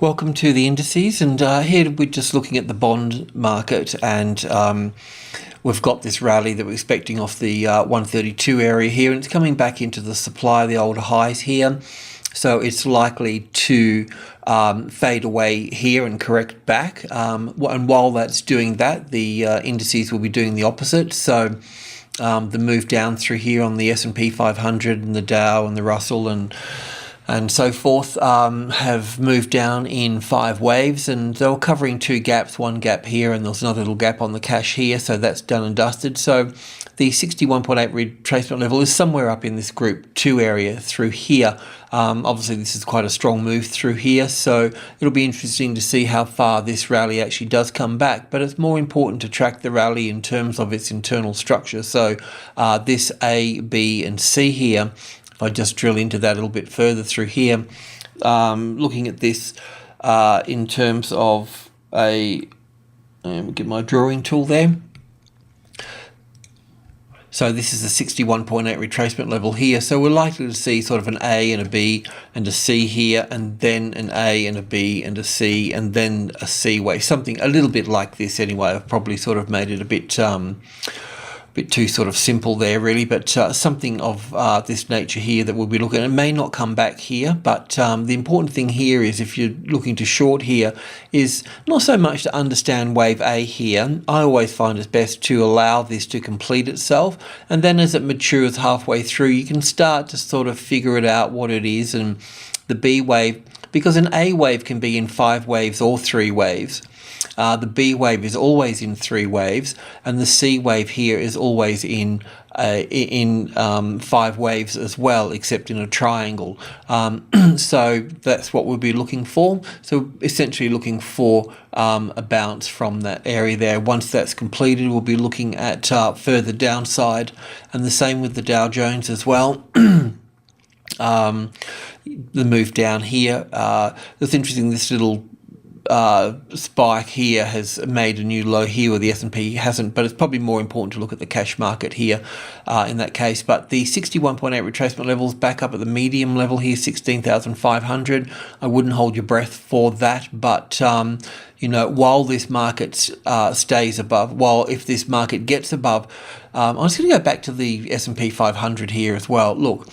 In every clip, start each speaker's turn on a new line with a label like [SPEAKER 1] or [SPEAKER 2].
[SPEAKER 1] Welcome to the indices, and here we're just looking at the bond market, and we've got this rally that we're expecting off the 132 area here, and it's coming back into the supply, the older highs here, so it's likely to fade away here and correct back, and while that's doing that, the indices will be doing the opposite. So the move down through here on the S&P 500 and the Dow and the Russell and so forth have moved down in 5 waves, and they were covering 2 gaps, one gap here and there's another little gap on the cash here, so that's done and dusted. So the 61.8 retracement level is somewhere up in this group 2 area through here. Obviously this is quite a strong move through here, so it'll be interesting to see how far this rally actually does come back, but it's more important to track the rally in terms of its internal structure. So this A, B and C here, if I just drill into that a little bit further through here, looking at this in terms of get my drawing tool there. So this is a 61.8 retracement level here. So we're likely to see sort of an A and a B and a C here, and then an A and a B and a C, and then a C wave, something a little bit like this anyway. I've probably sort of made it a bit too sort of simple there really, but something of this nature here that we'll be looking at. It may not come back here, but the important thing here is, if you're looking to short here, is not so much to understand wave A here. I always find it's best to allow this to complete itself, and then as it matures halfway through, you can start to sort of figure it out what it is. And the B wave, because an A wave can be in 5 waves or 3 waves, the B wave is always in 3 waves, and the C wave here is always in 5 waves as well, except in a triangle. So that's what we'll be looking for. So essentially looking for a bounce from that area there. Once that's completed, we'll be looking at further downside, and the same with the Dow Jones as well. The move down here, it's interesting, this little spike here has made a new low here where the S&P hasn't, but it's probably more important to look at the cash market here in that case. But the 61.8 retracement levels back up at the medium level here, 16,500. I wouldn't hold your breath for that, but you know, while this market stays above, if this market gets above, I'm just going to go back to the S&P 500 here as well. Look,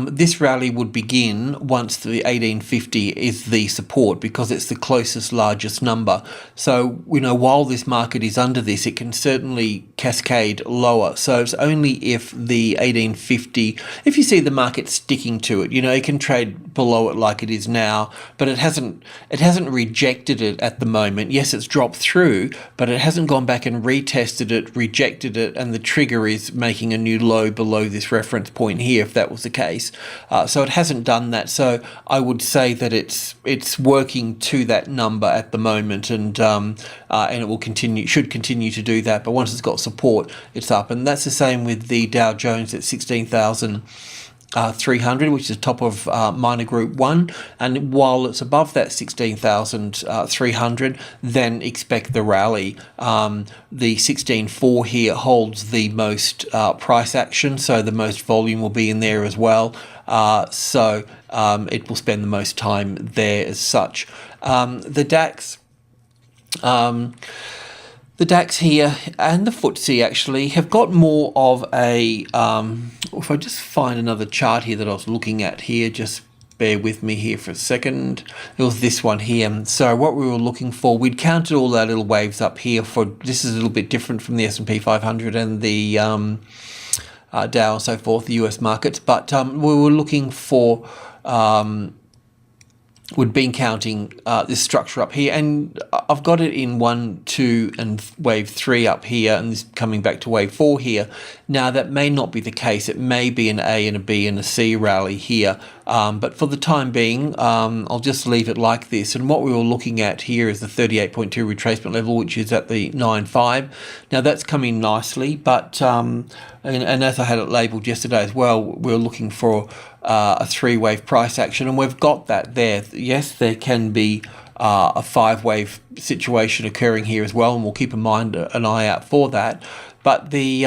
[SPEAKER 1] this rally would begin once the 1850 is the support, because it's the closest largest number. So, you know, while this market is under this, it can certainly cascade lower. So it's only if the 1850, if you see the market sticking to it, you know, it can trade below it like it is now, but it hasn't rejected it at the moment. Yes, it's dropped through, but it hasn't gone back and retested it, rejected it, and the trigger is making a new low below this reference point here, if that was the case. So it hasn't done that. So I would say that it's working to that number at the moment, and it will should continue to do that. But once it's got support, it's up, and that's the same with the Dow Jones at 16,300, which is top of minor group 1, and while it's above that 16,300, then expect the rally. The 16.4 here holds the most price action, so the most volume will be in there as well, so it will spend the most time there as such. The DAX here and the FTSE actually have got more of a, if I just find another chart here that I was looking at here, just bear with me here for a second. It was this one here. So what we were looking for, we'd counted all our little waves up here for, this is a little bit different from the S&P 500 and the Dow and so forth, the US markets, but we were looking for, we'd been counting this structure up here, and I've got it in 1, 2 and wave 3 up here, and this coming back to wave 4 here. Now that may not be the case. It may be an A and a B and a C rally here, but for the time being, I'll just leave it like this. And what we were looking at here is the 38.2 retracement level, which is at the 9.5. Now that's coming nicely, but and as I had it labelled yesterday as well, we were looking for a 3-wave price action, and we've got that there. Yes, there can be a 5-wave situation occurring here as well, and we'll keep an eye out for that. But the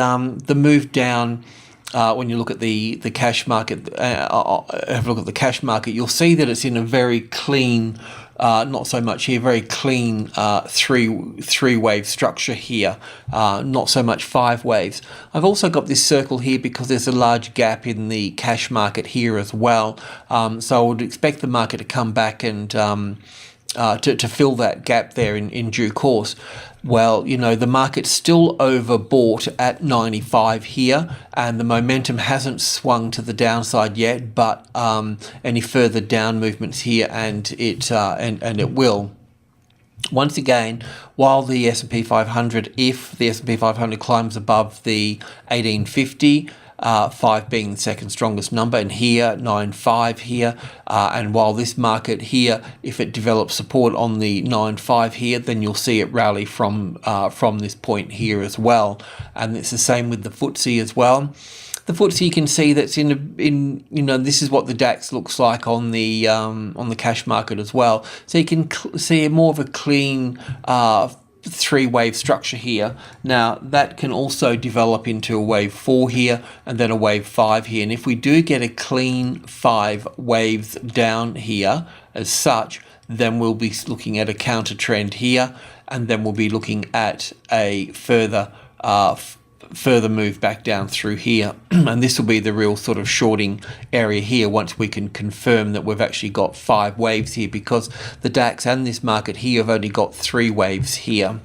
[SPEAKER 1] move down, when you look at the cash market, have a look at the cash market, you'll see that it's in a very clean not so much here. Very clean three wave structure here, not so much 5 waves. I've also got this circle here because there's a large gap in the cash market here as well. So I would expect the market to come back and to fill that gap there in due course. Well, you know, the market's still overbought at 95 here, and the momentum hasn't swung to the downside yet, but any further down movements here, and it will. Once again, while the S&P 500, if the S&P 500 climbs above the 1850, 5 being the second strongest number, and here 9.5 here, and while this market here, if it develops support on the 9.5 here, then you'll see it rally from this point here as well. And it's the same with the FTSE as well. The FTSE, you can see that's in you know, this is what the DAX looks like on the cash market as well. So you can see more of a clean 3-wave structure here. Now that can also develop into a wave 4 here, and then a wave 5 here. And if we do get a clean 5 waves down here as such, then we'll be looking at a counter trend here, and then we'll be looking at a further move back down through here. And this will be the real sort of shorting area here once we can confirm that we've actually got 5 waves here, because the DAX and this market here have only got 3 waves here.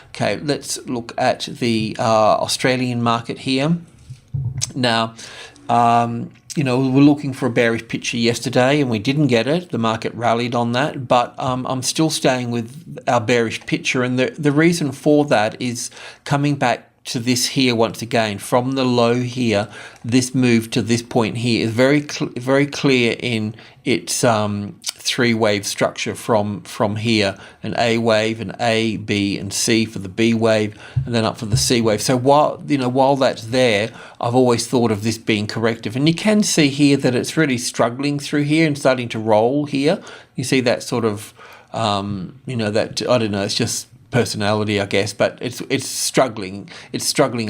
[SPEAKER 1] Okay, let's look at the Australian market here. Now, you know, we were looking for a bearish picture yesterday and we didn't get it. The market rallied on that, but I'm still staying with our bearish picture, and the reason for that is coming back to this here once again. From the low here, this move to this point here is very clear in its 3-wave structure from here: an A wave, an A, B, and C for the B wave, and then up for the C wave. So while that's there, I've always thought of this being corrective, and you can see here that it's really struggling through here and starting to roll here. You see that sort of you know, that, I don't know, it's just personality, I guess, but it's struggling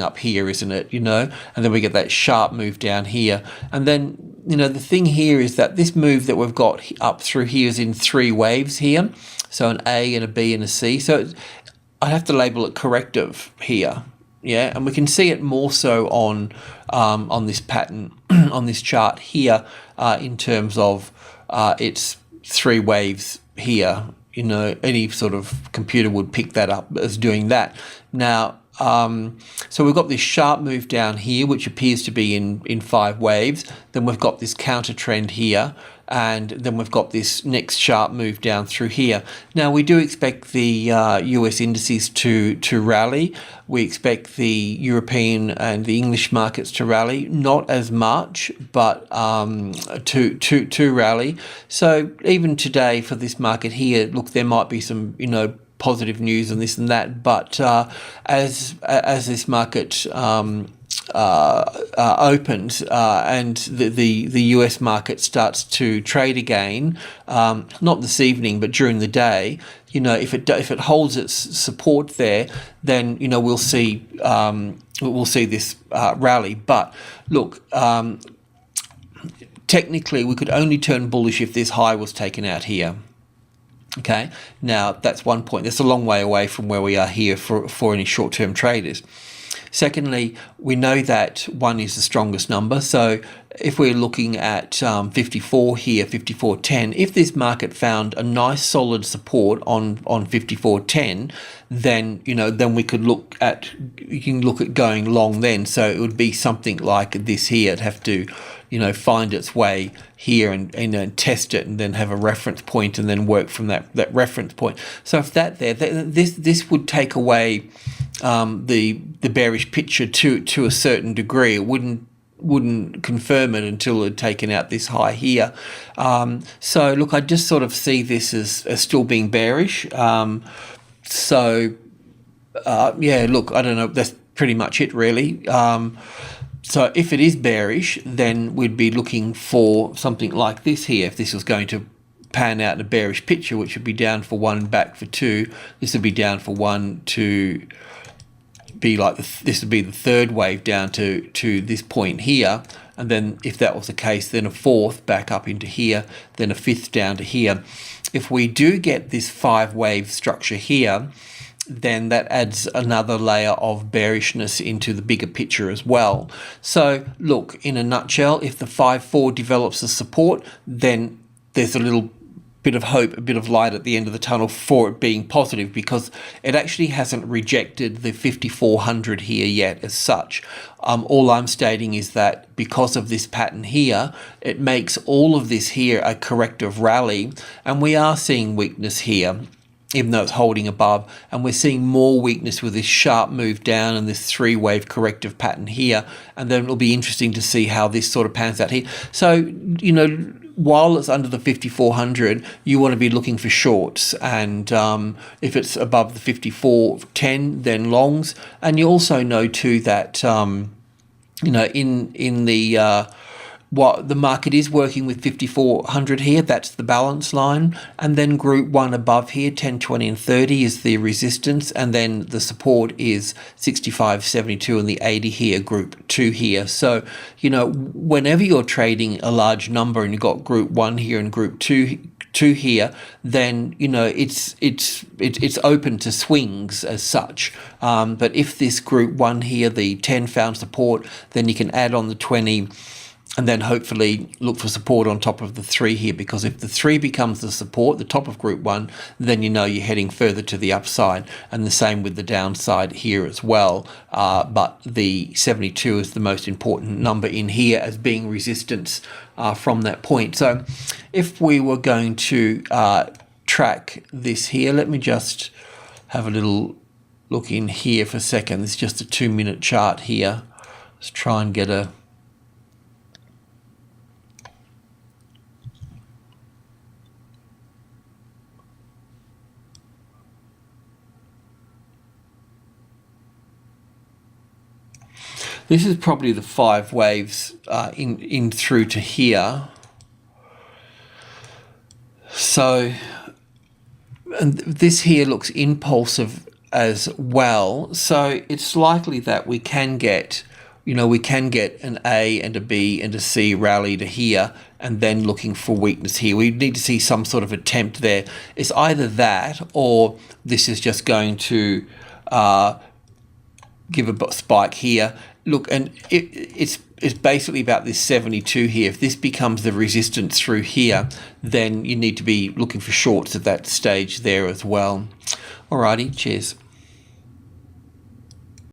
[SPEAKER 1] up here, isn't it? You know, and then we get that sharp move down here, and then, you know, the thing here is that this move that we've got up through here is in 3 waves here, so an A and a B and a C. So I have to label it corrective here, yeah, and we can see it more so on this pattern on this chart here, in terms of its 3 waves here. You know, any sort of computer would pick that up as doing that. Now, so we've got this sharp move down here, which appears to be in 5 waves. Then we've got this counter trend here, and then we've got this next sharp move down through here. Now, we do expect the US indices to rally. We expect the European and the English markets to rally, not as much, but to rally. So even today for this market here, look, there might be some, you know, positive news and this and that, but as this market opens and the US market starts to trade again, not this evening but during the day, you know, if it holds its support there, then, you know, we'll see this rally. But look, technically we could only turn bullish if this high was taken out here. Okay, now that's one point. That's a long way away from where we are here for any short-term traders. Secondly, we know that 1 is the strongest number. So if we're looking at 54 here, 54.10, if this market found a nice solid support on 54.10, then, you know, then we could look at, you can look at going long then. So it would be something like this here. It'd have to, you know, find its way here and test it, and then have a reference point, and then work from that reference point. So if this would take away the bearish picture to a certain degree. It wouldn't confirm it until it had taken out this high here. So look, I just sort of see this as still being bearish. Yeah, look, I don't know, that's pretty much it really. So if it is bearish, then we'd be looking for something like this here. If this was going to pan out in a bearish picture, which would be down for 1, back for 2. This would be down for 1, 2, be like this would be the third wave down to this point here, and then if that was the case, then a fourth back up into here, then a fifth down to here. If we do get this 5-wave structure here, then that adds another layer of bearishness into the bigger picture as well. So look, in a nutshell, if the 5-4 develops a support, then there's a little bit of hope, a bit of light at the end of the tunnel for it being positive, because it actually hasn't rejected the 5400 here yet as such. All I'm stating is that because of this pattern here, it makes all of this here a corrective rally, and we are seeing weakness here, even though it's holding above, and we're seeing more weakness with this sharp move down and this 3-wave corrective pattern here. And then it'll be interesting to see how this sort of pans out here. So, you know, while it's under the 5400, you want to be looking for shorts, and if it's above the 5410, then longs. And you also know too that you know, in the what the market is working with 5400 here, that's the balance line, and then group 1 above here, 10, 20 and 30 is the resistance, and then the support is 65, 72 and the 80 here, group 2 here. So, you know, whenever you're trading a large number and you've got group 1 here and group 2 here, then, you know, it's open to swings as such. But if this group 1 here, the 10 found support, then you can add on the 20 and then hopefully look for support on top of the 3 here, because if the 3 becomes the support, the top of group 1, then you know you're heading further to the upside, and the same with the downside here as well. But the 72 is the most important number in here as being resistance from that point. So if we were going to track this here, let me just have a little look in here for a second. It's just a 2-minute chart here. Let's try and get a this is probably the 5 waves in through to here. So, and this here looks impulsive as well. So it's likely that we can get, you know, we can get an A and a B and a C rally to here, and then looking for weakness here. We need to see some sort of attempt there. It's either that, or this is just going to give a spike here. Look, and it's basically about this 72 here. If this becomes the resistance through here, then you need to be looking for shorts at that stage there as well. Alrighty, cheers.